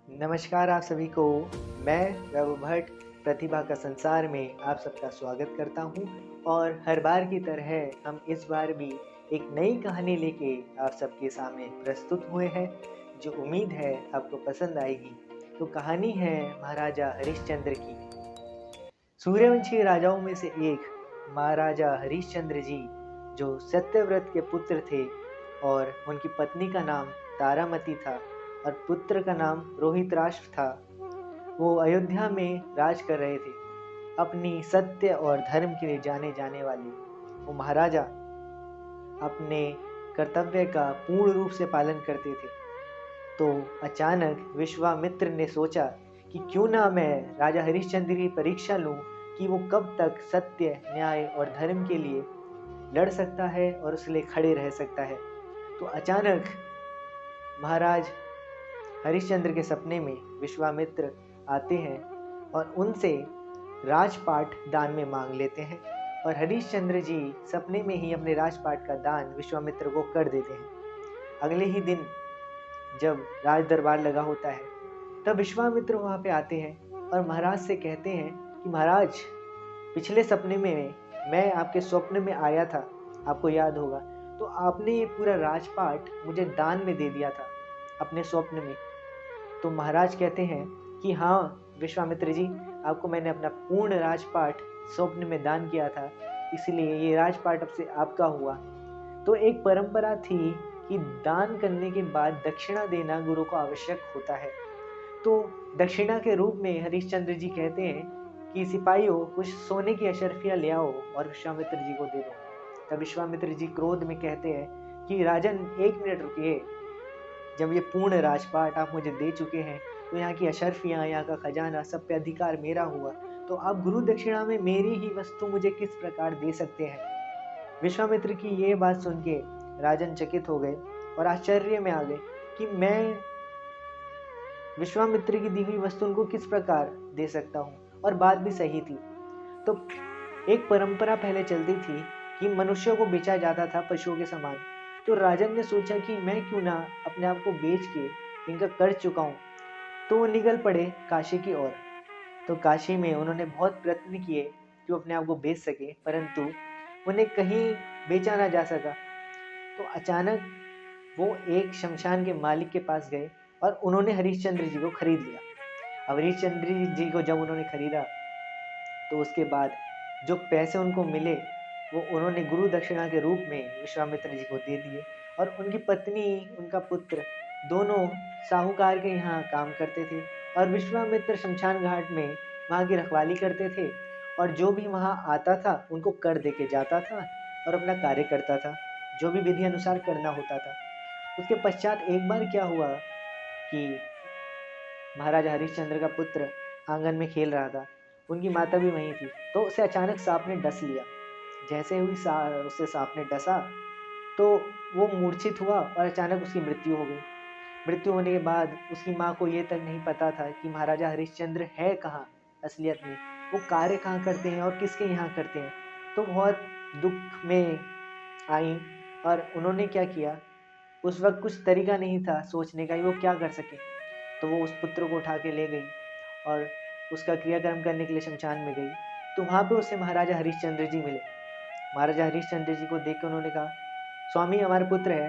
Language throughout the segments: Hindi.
नमस्कार आप सभी को। मैं वैभव भट्ट प्रतिभा का संसार में आप सबका स्वागत करता हूं और हर बार की तरह हम इस बार भी एक नई कहानी लेके आप सबके सामने प्रस्तुत हुए हैं जो उम्मीद है आपको पसंद आएगी। तो कहानी है महाराजा हरिश्चंद्र की। सूर्यवंशी राजाओं में से एक महाराजा हरिश्चंद्र जी जो सत्यव्रत के पुत्र थे और उनकी पत्नी का नाम तारामती था और पुत्र का नाम रोहितराष्ट्र था। वो अयोध्या में राज कर रहे थे। अपनी सत्य और धर्म के लिए जाने जाने वाले वो महाराजा अपने कर्तव्य का पूर्ण रूप से पालन करते थे। तो अचानक विश्वामित्र ने सोचा कि क्यों ना मैं राजा हरिश्चंद्र की परीक्षा लूं कि वो कब तक सत्य, न्याय और धर्म के लिए लड़ सकता है और उसके लिए खड़े रह सकता है। तो अचानक महाराज हरिश्चंद्र के सपने में विश्वामित्र आते हैं और उनसे राजपाट दान में मांग लेते हैं और हरिश्चंद्र जी सपने में ही अपने राजपाट का दान विश्वामित्र को कर देते हैं। अगले ही दिन जब राज दरबार लगा होता है तब विश्वामित्र वहां पे आते हैं और महाराज से कहते हैं कि महाराज, पिछले सपने में मैं आपके स्वप्न में आया था, आपको याद होगा। तो आपने ये पूरा राजपाट मुझे दान में दे दिया था अपने स्वप्न में। तो महाराज कहते हैं कि हाँ विश्वामित्र जी, आपको मैंने अपना पूर्ण राजपाट स्वप्न में दान किया था, इसलिए ये राजपाट अब से आपका हुआ। तो एक परंपरा थी कि दान करने के बाद दक्षिणा देना गुरु को आवश्यक होता है। तो दक्षिणा के रूप में हरिश्चंद्र जी कहते हैं कि सिपाहियों, कुछ सोने की अशर्फियां ले आओ और विश्वामित्र जी को दे दो। तब विश्वामित्र जी क्रोध में कहते हैं कि राजन, 1 मिनट रुकिए। जब ये पूर्ण राजपाट आप मुझे दे चुके हैं तो यहाँ की अशर्फियां, यहाँ का खजाना, सब पे अधिकार मेरा हुआ। तो आप गुरु दक्षिणा में मेरी ही वस्तु मुझे किस प्रकार दे सकते हैं? विश्वामित्र की ये बात सुन के राजन चकित हो गए और आश्चर्य में आ गए कि मैं विश्वामित्र की दी हुई वस्तु उनको किस प्रकार दे सकता हूँ। और बात भी सही थी। तो एक परंपरा पहले चलती थी कि मनुष्यों को बेचा जाता था पशुओं के समान। तो राजन ने सोचा कि मैं क्यों ना अपने आप को बेच के इनका कर्ज चुकाऊं। तो वो निकल पड़े काशी की ओर। तो काशी में उन्होंने बहुत प्रयत्न किए कि वो अपने आप को बेच सके, परंतु उन्हें कहीं बेचा ना जा सका। तो अचानक वो एक शमशान के मालिक के पास गए और उन्होंने हरिश्चंद्र जी को खरीद लिया। अब हरिश्चंद्र जी को जब उन्होंने खरीदा तो उसके बाद जो पैसे उनको मिले वो उन्होंने गुरु दक्षिणा के रूप में विश्वामित्र जी को दे दिए। और उनकी पत्नी, उनका पुत्र, दोनों साहूकार के यहाँ काम करते थे और विश्वामित्र शमशान घाट में वहाँ की रखवाली करते थे और जो भी वहाँ आता था उनको कर दे के जाता था और अपना कार्य करता था, जो भी विधि अनुसार करना होता था। उसके पश्चात एक बार क्या हुआ कि महाराजा हरिश्चंद्र का पुत्र आंगन में खेल रहा था, उनकी माता भी वहीं थी। तो उसे अचानक सांप ने डस लिया। जैसे हुई उसे सांप ने डसा तो वो मूर्छित हुआ और अचानक उसकी मृत्यु हो गई। मृत्यु होने के बाद उसकी माँ को ये तक नहीं पता था कि महाराजा हरिश्चंद्र है कहाँ असलियत में, वो कार्य कहाँ करते हैं और किसके यहाँ करते हैं। तो बहुत दुख में आई और उन्होंने क्या किया, उस वक्त कुछ तरीका नहीं था सोचने का कि वो क्या कर सके। तो वो उस पुत्र को उठा के ले गई और उसका क्रियाक्रम करने के लिए शमशान में गई। तो वहाँ पे उससे महाराजा हरिश्चंद्र जी मिले। महाराजा हरिश्चंद्र जी को देख कर उन्होंने कहा, स्वामी, हमारा पुत्र है,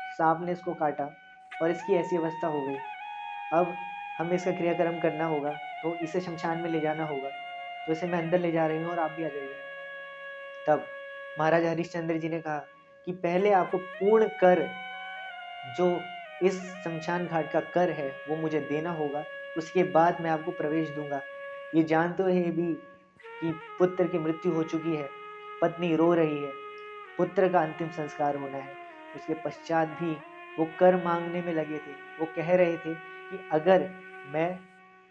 सांप ने इसको काटा और इसकी ऐसी अवस्था हो गई। अब हमें इसका क्रियाक्रम करना होगा, तो इसे शमशान में ले जाना होगा। तो इसे मैं अंदर ले जा रही हूँ और आप भी आ जाइए। तब महाराजा हरिश्चंद्र जी ने कहा कि पहले आपको पूर्ण कर, जो इस शमशान घाट का कर है, वो मुझे देना होगा, उसके बाद मैं आपको प्रवेश दूंगा। ये जानते हुए भी कि पुत्र की मृत्यु हो चुकी है, पत्नी रो रही है, पुत्र का अंतिम संस्कार होना है, उसके पश्चात भी वो कर मांगने में लगे थे। वो कह रहे थे कि अगर मैं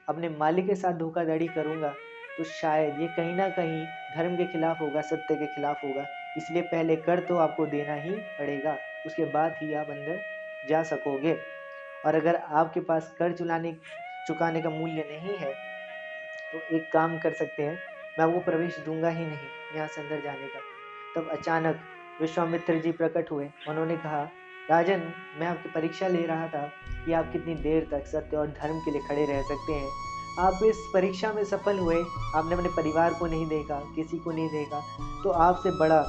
अपने मालिक के साथ धोखाधड़ी करूंगा तो शायद ये कहीं ना कहीं धर्म के खिलाफ होगा, सत्य के खिलाफ होगा, इसलिए पहले कर तो आपको देना ही पड़ेगा, उसके बाद ही आप अंदर जा सकोगे। और अगर आपके पास कर चुकाने का मूल्य नहीं है तो एक काम कर सकते हैं, मैं आपको प्रवेश दूंगा ही नहीं यहाँ से अंदर जाने का। तब अचानक विश्वामित्र जी प्रकट हुए। उन्होंने कहा, राजन, मैं आपकी परीक्षा ले रहा था कि आप कितनी देर तक सत्य और धर्म के लिए खड़े रह सकते हैं। आप इस परीक्षा में सफल हुए, आपने अपने परिवार को नहीं देखा, किसी को नहीं देखा, तो आपसे बड़ा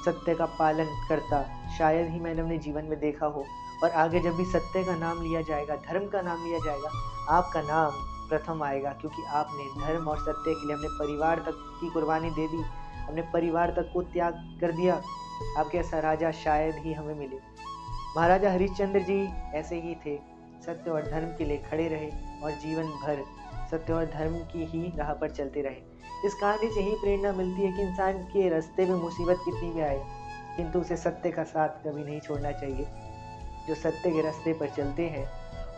सत्य का पालन करता शायद ही मैंने अपने जीवन में देखा हो। और आगे जब भी सत्य का नाम लिया जाएगा, धर्म का नाम लिया जाएगा, आपका नाम प्रथम आएगा, क्योंकि आपने धर्म और सत्य के लिए अपने परिवार तक की कुर्बानी दे दी, अपने परिवार तक को त्याग कर दिया। आपके ऐसा राजा शायद ही हमें मिले। महाराजा हरिश्चंद्र जी ऐसे ही थे, सत्य और धर्म के लिए खड़े रहे और जीवन भर सत्य और धर्म की ही राह पर चलते रहे। इस कहानी से ही प्रेरणा मिलती है कि इंसान के रास्ते में मुसीबत कितनी भी आए, किंतु उसे सत्य का साथ कभी नहीं छोड़ना चाहिए। जो सत्य के रास्ते पर चलते हैं,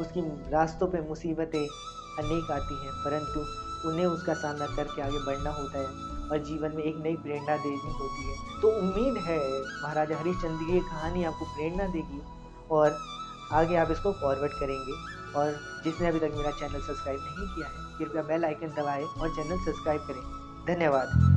उसकी रास्तों पे मुसीबतें अनेक आती हैं, परंतु उन्हें उसका सामना करके आगे बढ़ना होता है और जीवन में एक नई प्रेरणा देनी होती है। तो उम्मीद है महाराजा हरिश्चंद्र की ये कहानी आपको प्रेरणा देगी और आगे आप इसको फॉरवर्ड करेंगे। और जिसने अभी तक मेरा चैनल सब्सक्राइब नहीं किया है, कृपया बेल आइकन दबाएं और चैनल सब्सक्राइब करें। धन्यवाद।